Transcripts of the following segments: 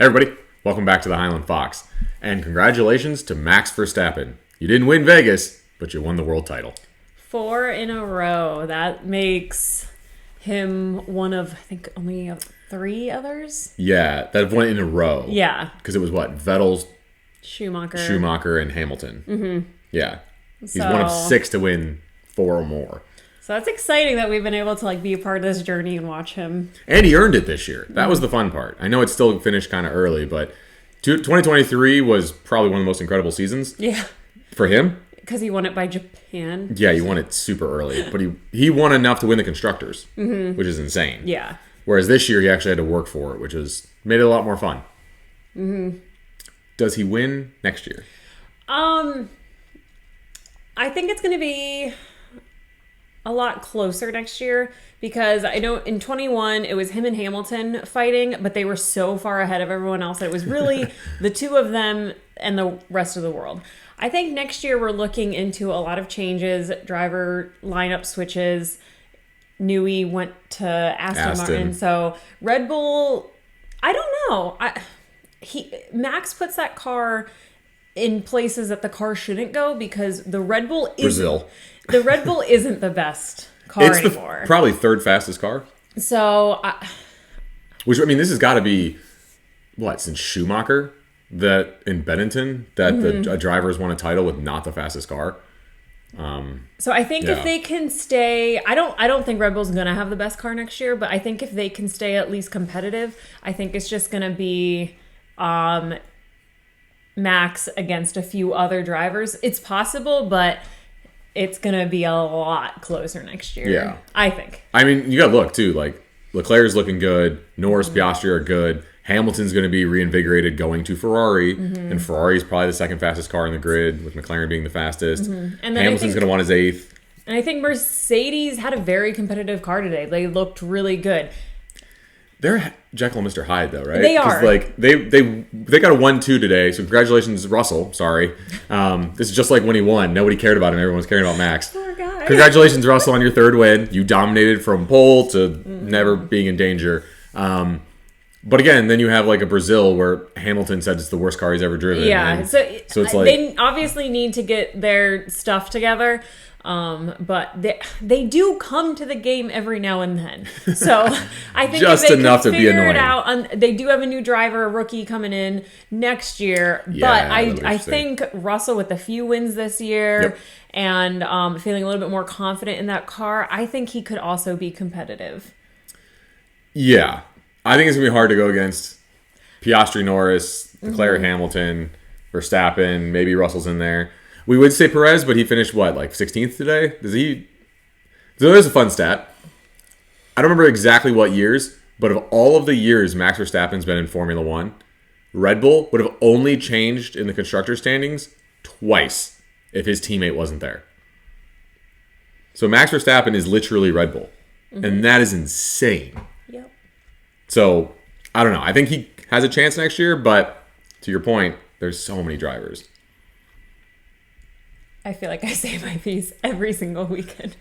Hey everybody, welcome back to the Highland Fox. And congratulations to Max Verstappen. You didn't win Vegas, but you won the world title. 4 in a row. That makes him one of, I think, only 3 others. Yeah, that went in a row. Yeah. Because it was what? Vettel, Schumacher, and Hamilton. Mm-hmm. Yeah. He's one of 6 to win 4 or more. So that's exciting that we've been able to be a part of this journey and watch him. And he earned it this year. That was the fun part. I know it's still finished kind of early, but 2023 was probably one of the most incredible seasons. Yeah. For him. Because he won it by Japan. Yeah, he won it super early. But he won enough to win the Constructors, which is insane. Yeah. Whereas this year, he actually had to work for it, which made it a lot more fun. Mm-hmm. Does he win next year? I think it's going to be a lot closer next year because I know in 21 it was him and Hamilton fighting, but they were so far ahead of everyone else that it was really the two of them and the rest of the world. I think next year we're looking into a lot of changes, driver lineup switches. Newey went to Aston Martin, so Red Bull, I don't know. Max puts that car in places that the car shouldn't go because the Red Bull isn't the best car anymore. It's probably third fastest car. So, which I mean, this has got to be since Schumacher that in Benetton that the drivers won a title with not the fastest car. So I think if they can stay, I don't think Red Bull's gonna have the best car next year, but I think if they can stay at least competitive, I think it's just gonna be Max against a few other drivers. It's possible, but it's gonna be a lot closer next year. Yeah, I think. I mean, you gotta look too. Leclerc's looking good. Norris, Piastri are good. Hamilton's going to be reinvigorated going to Ferrari, and Ferrari's probably the second fastest car in the grid, with McLaren being the fastest. And then Hamilton's going to want his 8th. And I think Mercedes had a very competitive car today. They looked really good. They're Jekyll and Mr. Hyde, though, right? They are. They got a 1-2 today, so congratulations, Russell. Sorry. This is just like when he won. Nobody cared about him. Everyone was caring about Max. Poor guy. Congratulations, Russell, on your 3rd win. You dominated from pole to never being in danger. But again, then you have a Brazil where Hamilton said it's the worst car he's ever driven. Yeah, so it's they obviously need to get their stuff together, but they do come to the game every now and then. So I think just if they enough can to be figure annoying. it out, they do have a new driver, a rookie coming in next year. Yeah, but I think Russell with a few wins this year and feeling a little bit more confident in that car, I think he could also be competitive. Yeah. I think it's going to be hard to go against Piastri, Norris, Leclerc, Hamilton, Verstappen, maybe Russell's in there. We would say Perez, but he finished 16th today? So there's a fun stat. I don't remember exactly what years, but of all of the years Max Verstappen's been in Formula 1, Red Bull would have only changed in the constructor standings twice if his teammate wasn't there. So Max Verstappen is literally Red Bull, and that is insane. So, I don't know. I think he has a chance next year, but to your point, there's so many drivers. I feel like I say my piece every single weekend.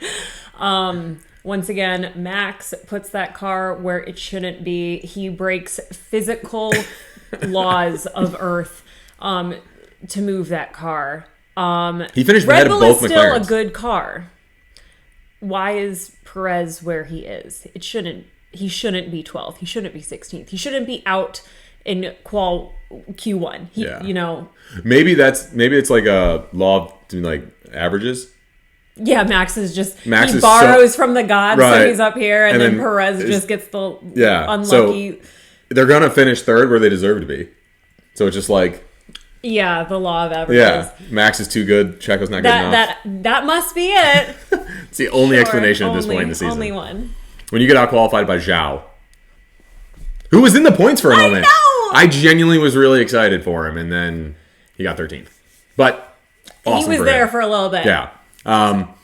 Once again, Max puts that car where it shouldn't be. He breaks physical laws of Earth to move that car. He finished ahead of both McLarens. Red Bull is still a good car. Why is Perez where he is? He shouldn't be 12th. He shouldn't be 16th. He shouldn't be out in qual Q1. Maybe it's like a law of doing averages. Yeah, Max borrows from the gods, so he's up here, and then Perez just gets the unlucky. So they're gonna finish 3rd where they deserve to be. So it's just the law of averages. Yeah, Max is too good. Checo's not good enough. That must be it. It's the only explanation at this point in the season. Only one. When you get out-qualified by Zhao, who was in the points for a moment. I genuinely was really excited for him, and then he got 13th. But awesome he was there for a little bit. Yeah. All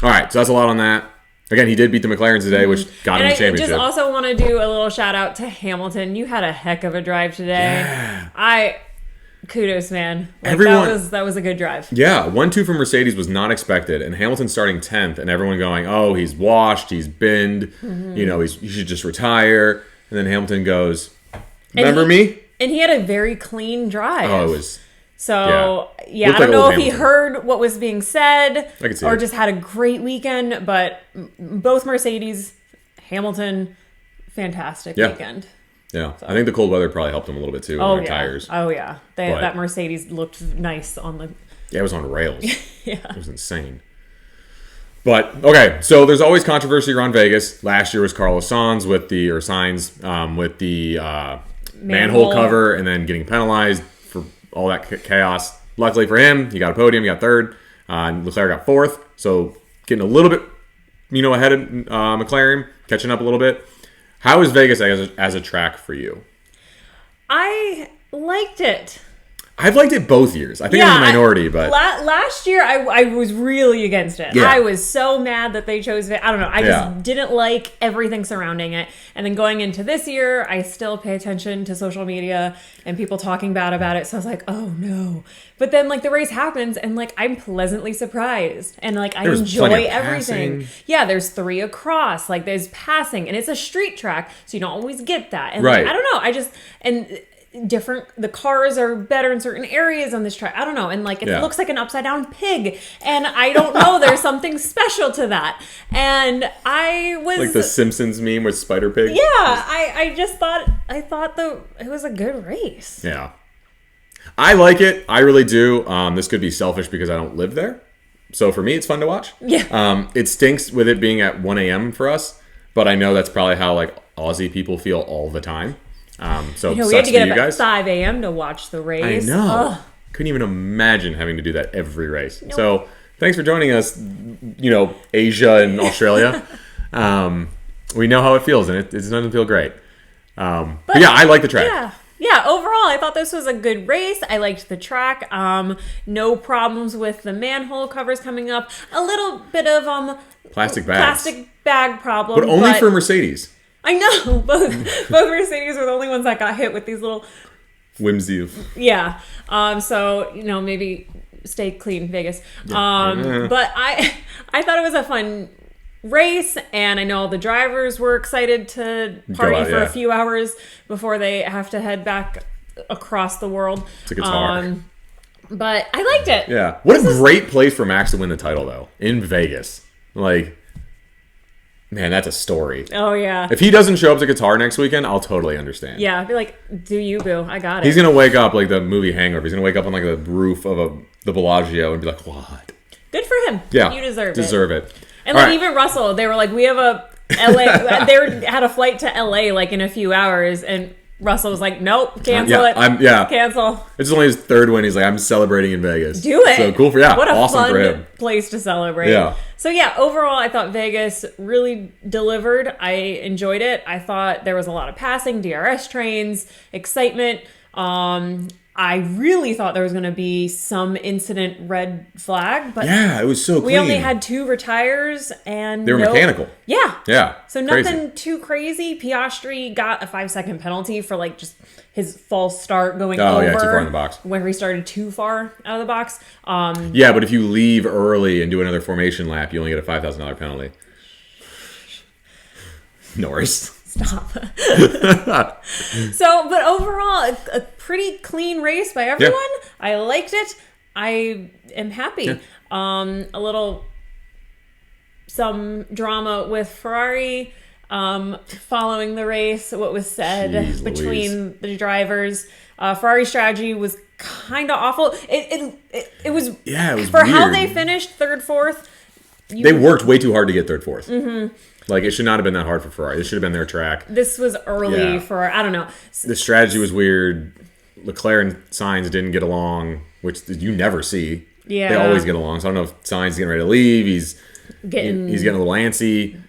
right, so that's a lot on that. Again, he did beat the McLarens today, which got him the championship. I just also want to do a little shout-out to Hamilton. You had a heck of a drive today. Yeah. Kudos, man. That was a good drive. Yeah, 1-2 from Mercedes was not expected, and Hamilton starting 10th, and everyone going, "Oh, he's washed, he's binned, he should just retire." And then Hamilton goes, "Remember me? And he had a very clean drive. Oh, it was. So, yeah, Looked I don't like know old if he Hamilton. heard what was being said I could see or it. just had a great weekend, but both Mercedes, Hamilton, fantastic Yeah. weekend. Yeah. I think the cold weather probably helped him a little bit too Oh, on their yeah. tires. Oh, yeah. But- That Mercedes looked nice on the... Yeah, it was on rails. Yeah. It was insane. But okay, so there's always controversy around Vegas. Last year was Carlos Sainz with the manhole cover and then getting penalized for all that chaos. Luckily for him, he got a podium, he got third. Leclerc got fourth, so getting a little bit, ahead of McLaren, catching up a little bit. How is Vegas as a track for you? I liked it. I've liked it both years. I think I'm in the minority, but last year I was really against it. Yeah. I was so mad that they chose it. I don't know. I just Yeah. didn't like everything surrounding it. And then going into this year, I still pay attention to social media and people talking bad about it. So I was like, oh no. But then like the race happens and like I'm pleasantly surprised and like I There was enjoy plenty of everything. passing. Yeah, there's 3 across. Like there's passing and it's a street track, so you don't always get that. And Right. like, I don't know. The cars are better in certain areas on this track. I don't know. And like, it Yeah. looks like an upside down pig. And I don't know. There's something special to that. And I was like the Simpsons meme with Spider Pig. yeah, I just thought it was a good race. Yeah. I like it. I really do. This could be selfish because I don't live there. So for me, it's fun to watch. Yeah. It stinks with it being at 1 a.m. for us, but I know that's probably how like Aussie people feel all the time. So You know, sucks we had to for get you up at guys. 5 a.m. to watch the I race. know. Ugh. Couldn't even imagine having to do that every race. So thanks for joining us, Asia and Australia. We know how it feels, and it doesn't feel great. But yeah, I like the track. Yeah, overall, I thought this was a good race. I liked the track. No problems with the manhole covers coming up. A little bit of Plastic bags. plastic bag problem. But only for Mercedes. I know. Both Mercedes were the only ones that got hit with these little... Whimsy of... Yeah. So, maybe stay clean, Vegas. But I thought it was a fun race, and I know all the drivers were excited to party out, for yeah. a few hours before they have to head back across the world. It's a guitar. But I liked it. Yeah. What a great place for Max to win the title, though. In Vegas. Like, man, that's a story. Oh, yeah. If he doesn't show up to Qatar next weekend, I'll totally understand. Yeah, I'd be like, do you, boo? I got it. He's going to wake up like the movie Hangover. He's going to wake up on like the roof of the Bellagio and be like, what? Good for him. Yeah. You deserve it. Deserve it. And All like right. even Russell, they were like, we have a LA. They had a flight to LA like in a few hours, and Russell was like, nope, cancel it. Cancel. It's only his third win. He's like, I'm celebrating in Vegas. Do it. So cool for What a awesome fun for him. place to celebrate. Yeah. So yeah, overall, I thought Vegas really delivered. I enjoyed it. I thought there was a lot of passing, DRS trains, excitement. I really thought there was going to be some incident red flag, but Yeah, it was so clean. we only had 2 retires and They were mechanical. Yeah. Yeah. So nothing too crazy. Piastri got a 5-second penalty for like just his false start going over. Yeah, too far in the box. Where he started too far out of the box. Yeah, but if you leave early and do another formation lap, you only get a $5,000 penalty. Norris. Stop. But overall, a pretty clean race by everyone. Yeah. I liked it. I am happy. Yeah. Some drama with Ferrari following the race. What was said Jeez between the drivers. Ferrari's strategy was kind of awful. It was. Yeah, it was for how weird. they finished third, fourth. They worked way too hard to get third, fourth. Mm-hmm. Like, it should not have been that hard for Ferrari. This should have been their track. This was early Yeah. for, I don't know. The strategy was weird. Leclerc and Sainz didn't get along, which you never see. Yeah. They always get along. So I don't know if Sainz is getting ready to leave. He's Getting a little antsy.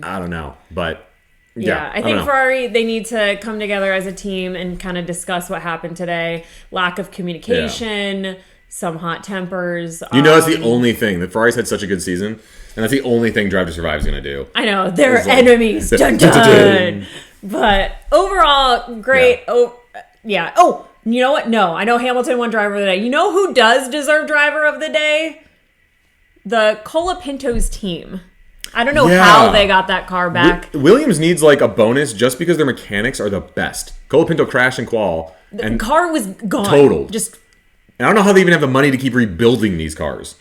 I don't know. But, Yeah, I don't think know. Ferrari, they need to come together as a team and kind of discuss what happened today. Lack of communication, some hot tempers. You know, that's the only thing. That Ferrari's had such a good season, and that's the only thing Drive to Survive is going to do. I know, they're It's like- enemies. Dun, dun. But overall, great. Yeah. Oh, yeah. Oh, you know what? No, I know Hamilton won driver of the day. You know who does deserve driver of the day? The Colapinto's team. I don't know Yeah. how they got that car back. Williams needs like a bonus just because their mechanics are the best. Colapinto crashed in qual, The and car was gone. Totaled. Just I don't know how they even have the money to keep rebuilding these cars.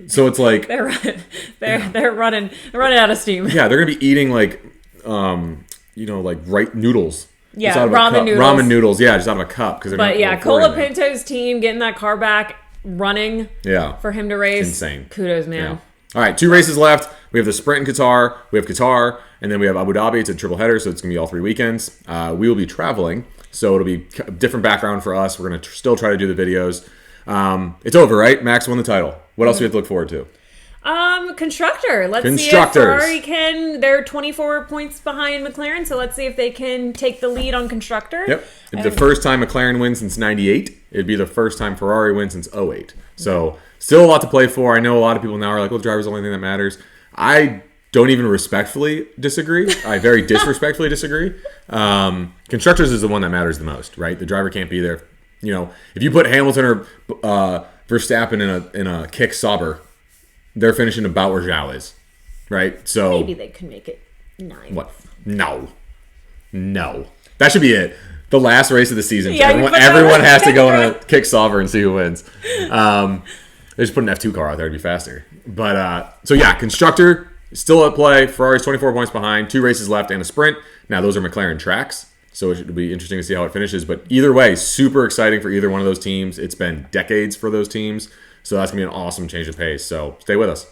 So it's like, they're running out of steam. yeah, they're gonna be eating like, like right noodles. Yeah, Just out of a ramen cup. noodles. Ramen noodles, yeah, just out of a cup because they're. But yeah, affording them. Colapinto's team getting that car back running Yeah, for him to race. insane. Kudos, man. Yeah. All right, 2 races left. We have the sprint in Qatar. We have Qatar, and then we have Abu Dhabi. It's a triple header, so it's gonna be all 3 weekends. We will be traveling, so it'll be a different background for us. We're gonna still try to do the videos. It's over, right? Max won the title. What else do we have to look forward to? Constructor. Let's see if Constructors. Ferrari can. They're 24 points behind McLaren, so let's see if they can take the lead on constructor. Yep. It'd be the first time McLaren wins since 98. It'd be the first time Ferrari wins since 08. So still a lot to play for. I know a lot of people now are like, well, the driver's the only thing that matters. I don't even respectfully disagree. I very disrespectfully disagree. Constructors is the one that matters the most, right? The driver can't be there. You know, if you put Hamilton or Verstappen in a kick Sauber, they're finishing about where Zhao is, right? So Maybe they could make it 9. what? No. That should be it. The last race of the season. Yeah, you put that everyone one has to go in together. a kick Sauber and see who wins. They just put an F2 car out there to be faster. But so yeah, constructor still at play. Ferrari's 24 points behind, 2 races left and a sprint. Now those are McLaren tracks, so it should be interesting to see how it finishes. But either way, super exciting for either one of those teams. It's been decades for those teams, so that's gonna be an awesome change of pace. So stay with us.